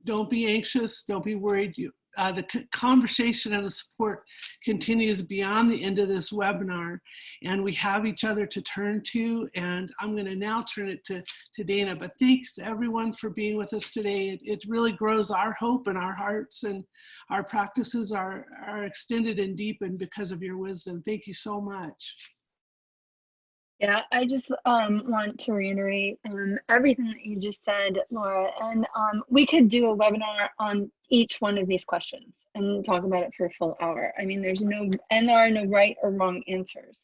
don't be anxious, don't be worried. The conversation and the support continues beyond the end of this webinar, and we have each other to turn to. And I'm going to now turn it to Dana, but thanks everyone for being with us today. It really grows our hope in our hearts, and our practices are extended and deepened because of your wisdom. Thank you so much. Yeah, I just want to reiterate everything that you just said, Laura, and we could do a webinar on each one of these questions and talk about it for a full hour. I mean, there are no right or wrong answers.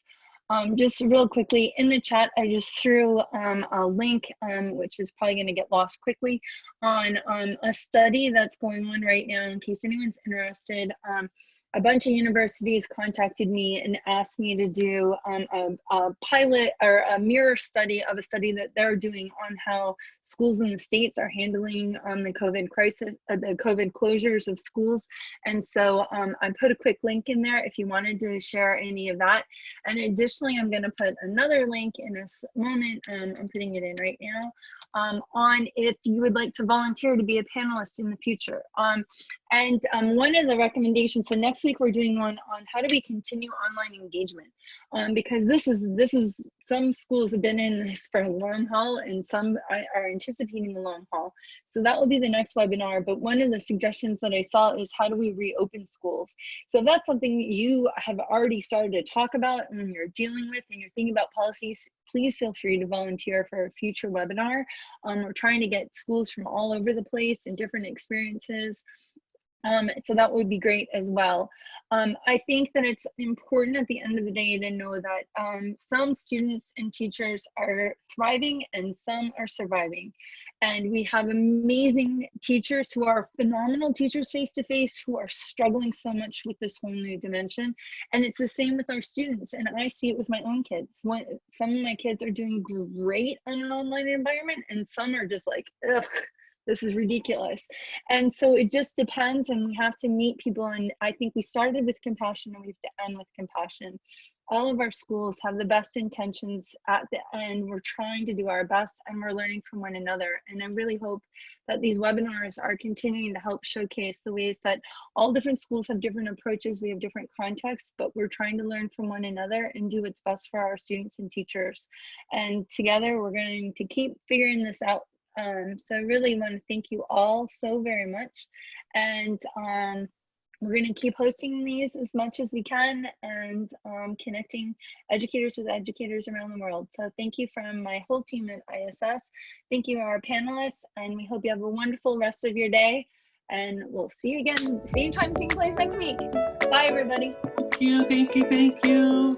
Just real quickly, in the chat, I just threw a link, which is probably going to get lost quickly, on a study that's going on right now, in case anyone's interested. A bunch of universities contacted me and asked me to do a pilot or a mirror study of a study that they're doing on how schools in the States are handling the COVID crisis, the COVID closures of schools. And so I put a quick link in there if you wanted to share any of that. And additionally, I'm going to put another link in this moment, I'm putting it in right now, on if you would like to volunteer to be a panelist in the future. And one of the recommendations, so next week we're doing one on how do we continue online engagement, because this is some schools have been in this for a long haul, and some are anticipating the long haul. So that will be the next webinar. But one of the suggestions that I saw is how do we reopen schools? So if that's something you have already started to talk about and you're dealing with and you're thinking about policies, please feel free to volunteer for a future webinar. We're trying to get schools from all over the place and different experiences. So that would be great as well. I think that it's important at the end of the day to know that some students and teachers are thriving and some are surviving. And we have amazing teachers who are phenomenal teachers face-to-face who are struggling so much with this whole new dimension. And it's the same with our students. And I see it with my own kids. Some of my kids are doing great in an online environment, and some are just like, ugh, this is ridiculous. And so it just depends, and we have to meet people. And I think we started with compassion and we have to end with compassion. All of our schools have the best intentions at the end. We're trying to do our best and we're learning from one another. And I really hope that these webinars are continuing to help showcase the ways that all different schools have different approaches. We have different contexts, but we're trying to learn from one another and do what's best for our students and teachers. And together we're going to keep figuring this out. So I really want to thank you all so very much. And we're going to keep hosting these as much as we can and connecting educators with educators around the world. So thank you from my whole team at ISS. Thank you to our panelists, and we hope you have a wonderful rest of your day. And we'll see you again, same time, same place next week. Bye, everybody. Thank you, thank you, thank you.